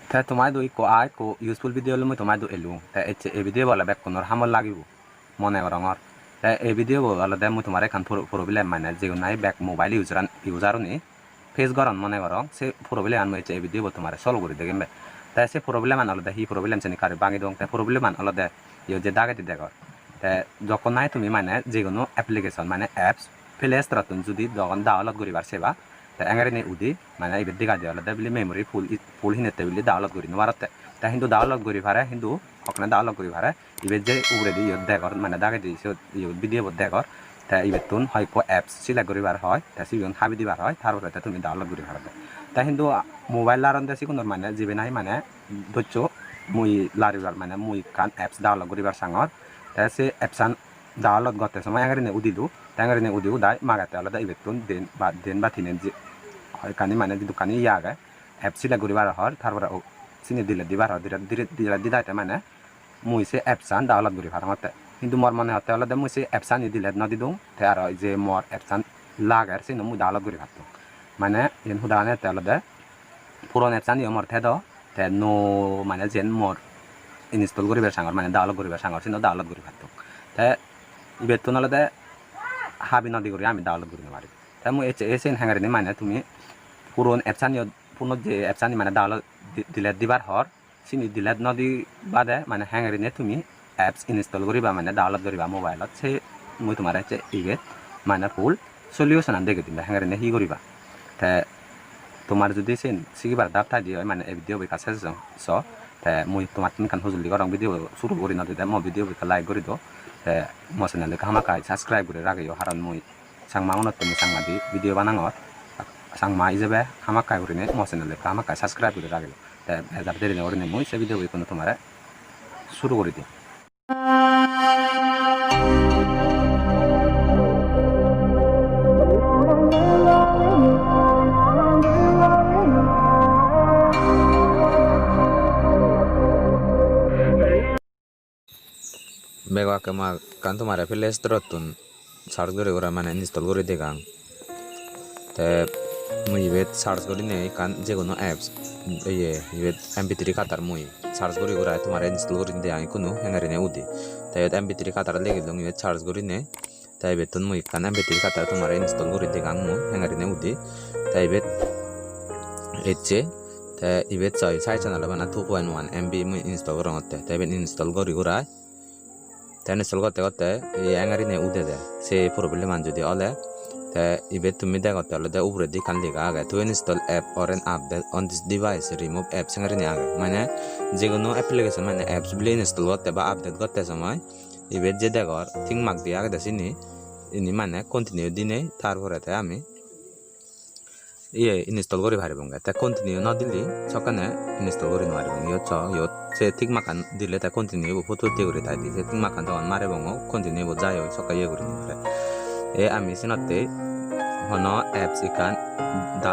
তে তোমায় দই কো আই কো ইউজফুল ভিডিও লমু তোমায় দো এলু তে এই ভিডিও বলা বেক কোনর হামল লাগিব মনে করঙর তে এই ভিডিও বলা দে মু তোমারে কান প্রবলেম মানে যে নাই ব্যাক মোবাইল ইউজারনি ফেস গরন মনে করং সে প্রবলেম আন এই ভিডিও তোমারে সলভ করে দেগেমবে তে সে প্রবলেম আন আলাদা হি প্রবলেম সেনি কারে বাঙি দং তে প্রবলেম আন আলাদা ইউ যে দাগাতি দেখর তে যখন নাই তুমি মানে যে কোনো অ্যাপ্লিকেশন মানে অ্যাপস প্লে স্টোরতুন যদি যখন ডাউনলোড করিবার সেবা তে এঙ্গারিনে উদি মানে এই দিগা দিয়ে আলাদা বিলি মেমোরি ফুল হিনেতে বিলি ডাউনলোড করি নবারতে তে হিন্দু ডাউনলোড করি পারে হিন্দু ওখানে ডাউনলোড করি পারে ইবে যে উপরে দি ইয়ত দেখর মানে দাগে দি ইয়ত ভিডিও দেখর তে ইবেতুন হয়তো অ্যাপস সিলেক্ট করিবার হয় তে সিজন হাবি দিবার হয় তারপরে তে তুমি ডাউনলোড করি পারবে তে হিন্দু মোবাইল লারন দেশি কোন মানে জিবে নাই মানে ধৈর্য মুই লারিবার মানে মুই কান অ্যাপস ডাউনলোড করিবার সাঙ্গর তে সে অ্যাপসান ডাউনলোড করতে সময় এঙ্গারিনে উদিদু তে এঙ্গারিনে উদিউ দাই মাগাতে আলাদা ইবেতুন দিন বা তিনে যে কানি মানে দোকানি ইয়াগে অ্যাপ সিলেক্ট করিবার হয় তারপরে চিনি দিলে দিবার হয় দিলে দিদাইতে মানে মুই সে অ্যাপসান ডাউনলোড করি পারমতে কিন্তু মোর মনে হতে হলে মুই সে অ্যাপসান দিলে নদিদুং তে আর যে মোর অ্যাপসান লাগার সে মুই ডাউনলোড করি পারতো মানে এন হুদানে তে হলে পুরন অ্যাপসান ইয়ে মোর থেদ তে নো মানে যেন মোর ইনস্টল করিবার সাঙ্গর মানে ডাউনলোড করিবার সাঙ্গর সে ডাউনলোড করি পারতো তে ইবেতুন হলে হাবি নদী করি আমি ডাউনলোড করি পারি তাই মুই এসে হ্যাঙ্গারিনি মানে তুমি পুরন অ্যাপসানি পুরনো যে অ্যাপসানি মানে ডাউনলোড দিলে দিবার হর চিনি দিলে নদী বাদে মানে হ্যাঙ্গারিনে তুমি অ্যাপস ইনস্টল করিবা মানে ডাউনলোড করিবা মোবাইলত সে মুই তোমার হচ্ছে ইগে মানে ফুল সলিউশন আন দেখে দিবা হ্যাঙ্গারিনে হি করিবা তে তোমার যদি সে সিগিবার দাব থাই দিয়ে মানে এই ভিডিও বিকা শেষ স তে মুই তোমার তুমি কান হুজুলি করং ভিডিও শুরু করি না দিতে মো ভিডিও বিকা লাইক করি দো তে মো চ্যানেলে হামাকাই সাবস্ক্রাইব করে রাখিও হারন মুই সাংমা মনত তুমি সাংমা দি ভিডিও বানাঙর সাংমা ইজাবে হামাকাই করিনে মো চ্যানেলে হামাকাই সাবস্ক্রাইব করে রাখিও তে বেজার দেরি নে করিনে মুই সে ভিডিও বিকোনো তোমারে শুরু করে দিই বেগা কেমা কান তোমারে প্লে স্টোরতুন সার্চ করে ওরা মানে ইনস্টল করে দেগাং তে মুই ইবেত সার্চ করি নে কান যে কোনো অ্যাপস ইবেত MP3 খাতার মুই সার্চ করি ওরা তোমারে ইনস্টল করে দে আই কোনো হ্যাঙ্গারিনে উদি তাই MP3 খাতার লেগে দং ইবেত সার্চ করি নে তাই বেতন মুই কান MP3 খাতার তোমারে ইনস্টল করে দেগাং মু হ্যাঙ্গারিনে উদি তাই ইবেত এচে তে ইবেত চাই সাই চ্যানেল বানা 2.1 MB মুই ইনস্টল করতে তাই ইবেত ইনস্টল করি ওরা তে ইনস্টল করতে করতে এই এঙ্গারিনে উদে দেয় সে প্রবলেম আন যদি অলে তে ইবে তুমি দেখতে হলে দে উপরে দি কান লিখা আগে to install app or an update on this device remove apps এঙ্গারিনে আগে মানে যে কোনো অ্যাপ্লিকেশন মানে অ্যাপস গুলি ইনস্টল করতে বা আপডেট করতে সময় ইবে যে দেখর থিং মার্ক দিয়ে আগে দেখিনি ইনি মানে কন্টিনিউ দিনে তারপরে আমি ইনস্টল করে পারিব তে কন্টিনিউ ন দিলি সকানে ইনস্টল করে মারিব ইয়ত সে ঠিক মাখান দিলে তা কন্টিনিউ ফটো দিয়ে করে তাই দিছে ঠিক মাখান তখন মারিব কন্টিনিউ যাই সকাল করে নিলে আমি সিনতে হন অ্যাপস ইকান দা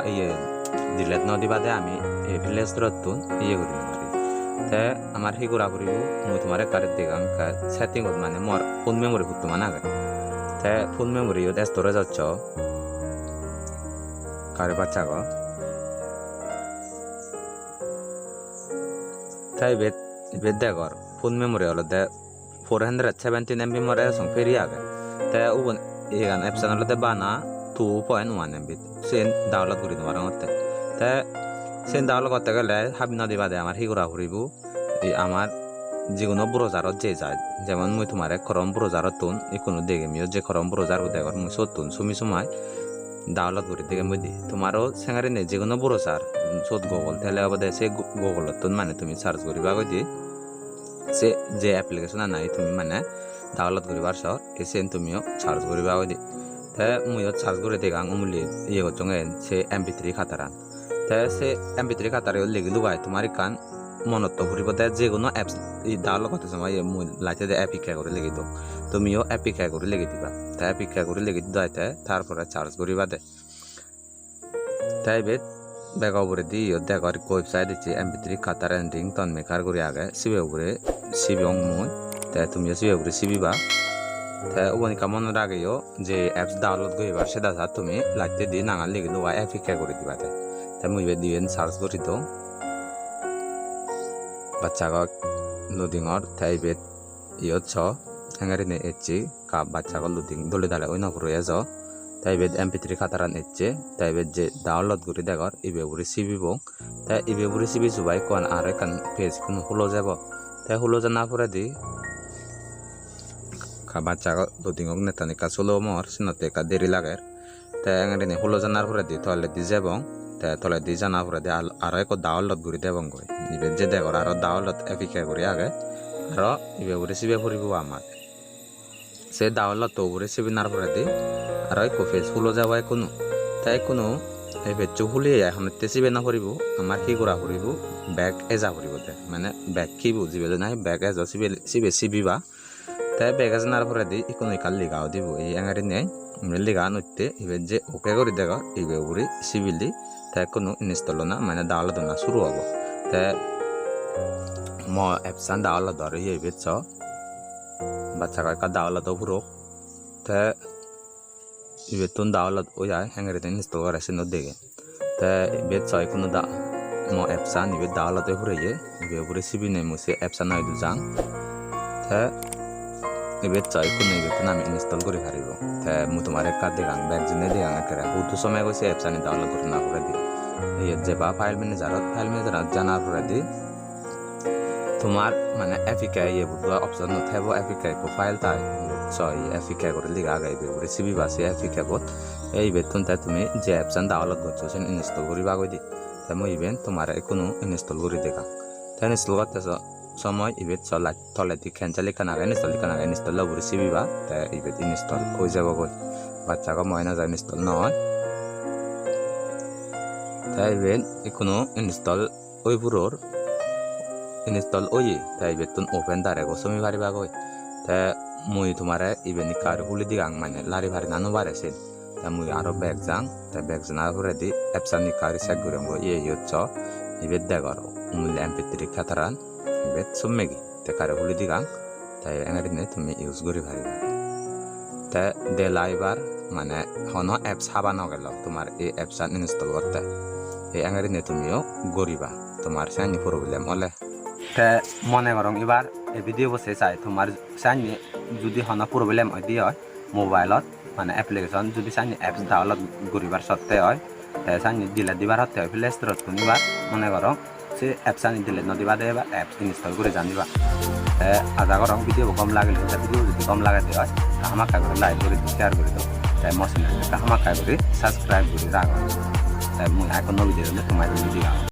দিলে ন দিবাদে আমি প্লে স্টোরতুন করে পারি তে আমার হি করা করিব মুই তোমার কারে দেগাং সেটিং মানে মোর ফোন মেমোরি হুতো মানে আগে তে ফোন মেমোরি স্টোরেজ হচ্ছ কারে বাচ্চা গো তাই বেদ দেখর ফোন মেমোরি হলো দে 417 MB মোর সং ফেরি আগে তে উবন এগান অ্যাপশন হলো দে বানা 2.1 MB সেন ডাউনলোড করি তোমার মতে তে সেন ডাউনলোড করতে গেলে হাবি না দিবা দে আমার হিগুরা করিব আমার যেকোনো ব্রাউজারত যে যায় যেমন মুই তোমার ক্রম ব্রাউজারত তুন ইকোনো দেখে মিও যে ক্রম ব্রাউজার দেখর মুই সতুন সুমি সময় ডাউনলোড করে দেখে মই দি তোমারও সেঙ্গারে নে যে কোনো ব্রাউজার সত গুগল তাহলে আবার সে গুগলত মানে তুমি সার্চ করিবা কই দি সে যে অ্যাপ্লিকেশন নাই তুমি মানে ডাউনলোড করিবার সহ এসে তুমিও সার্চ করিবা কই দি তে মুইও সার্চ করে দেখাং উমলি করছঙে সে MP3 খাতারান তে সে MP3 খাতারে লেগে লুগাই তোমার কান মনত করিব তে যে কোনো অ্যাপস ডাউনলোড করতে সময় মুই লাইতে দে অ্যাপিকা করে লেগে দাও তুমিও অ্যাপিকা করে লেগে দিবা তাই অ্যাপিকা করে লেগে দিতে তারপরে চার্জ করিবা দে তাই বেদ বেগা উপরে দি দেখর ওয়েবসাইট দিচ্ছি MP3 খাতার এন্ডিং তন মেকার করে আগে সিবে উপরে সিবিং মুই তাই তুমিও সিবে উপরে সিবিবা তাই ওখানে কেমন রাগেও যে অ্যাপস ডাউনলোড করিবার সেটা তুমি লাইতে দিয়ে নাঙাল লেগে দেওয়া অ্যাপিকা করে দিবা তাই মুই দিবেন সার্চ করি তো baca loadingor taibet iot so hangarine etchi ka baca loading dole dale oina puro ejo taibet mp3 khataran etche taibet je download guri degor ibe uri cb bong ta ibe uri cb subai kon are kan page kun hulo jabo ta hulo jana pore di ka baca loading ok netani ka solo mor sinote ka deri lager ta hangarine hulo janar pore di tole di jabong ta tole di jana pore di aro ko download guri debong goi ibe je degor aro download apk guri age aro ibe uri cb poribo amar se download to uri cb nar pore di aro ko face hulo jawai kuno tai kuno ebe chuhuli hamte sibe na poribo amar hi gora poribo back eja poribo te mane back ki bujibe na back eja sibe cb ba tai back eja nar pore di ikono kalli gaw dibo ei angari ne melli ga nutte ibe je okay gori dega ibe uri civili tai kuno install na mane download na shuru hobo tai mo apps an download ore ibe cho bacha ka download puro tai ibe tun download oya hangare den install gore sin odege ta ibe choi kuno da mo apps an ibe download puro ye ibe puro cb ne mo se apps an aidu jang ta ibe choi kuno ibe tun ami install gori haribo ta mu tomare ka degang back jine degang akara hutu somay go se apps an download gori na pore di ye je ba file manager jana pore di তোমার মানে apk ye budwa option no thebo apk ko file ta choi apk gore liga gaibe recipe ba se apk bot ei betun ta তুমি যে option download করছো Sen install করিবা গদি তামো event তোমার কোনো install করি দেখা তাই ইনস্টল করতে সময় ইভেন্ট চলা তলে দি ক্যান্সেল কানা ইনস্টল লব recipe বা তা ইভেন্ট ইনস্টল হই যাব গই বাচ্চা কো ময়না যা ইনস্টল নয় তাই ইভেন্ট কোনো ইনস্টল ওই পুরোর install oye ta ibetun open dare go somi bari bagoi ta mui tumare ibeni kar huli digang mane lari bari nanu bare sen ta mui aro back jang pore di apps ani kari sek gurengo ye yotcho ibet degor mul mp3 khataran ibet sommegi te kar huli digang ta engari ne tumi use gori bari ta de laibar mane hono apps haba no gelo tumar e apps an install korte e engari ne tumiyo goriba তোমার Saini problem হলে তে মনে করং এবার এই video বসে চাই তোমার সাইনি যদি হন প্রবলেম হয় দিয়ে হয় মোবাইলত মানে অ্যাপ্লিকেশন যদি সাইনি অ্যাপস ডাউনলোড করিবার সত্ত্বে হয় তে সাইনি ডিলেট দিবার হতে হয় প্লে স্টোরত শুনিবার মনে করং সে অ্যাপস সাইনি ডিলেট নদিবা দেবা অ্যাপস ইনস্টল করে জানিবা তে আশা করং ভিডিও কম লাগিলে ভিডিও যদি কম লাগাতে হয় আমাক কাগরে লাইক করে শেয়ার করে দাও তাই মসিন আমাক কাগরে সাবস্ক্রাইব করে রাখো তাই মুই এখন ভিডিও তোমার ভিডিও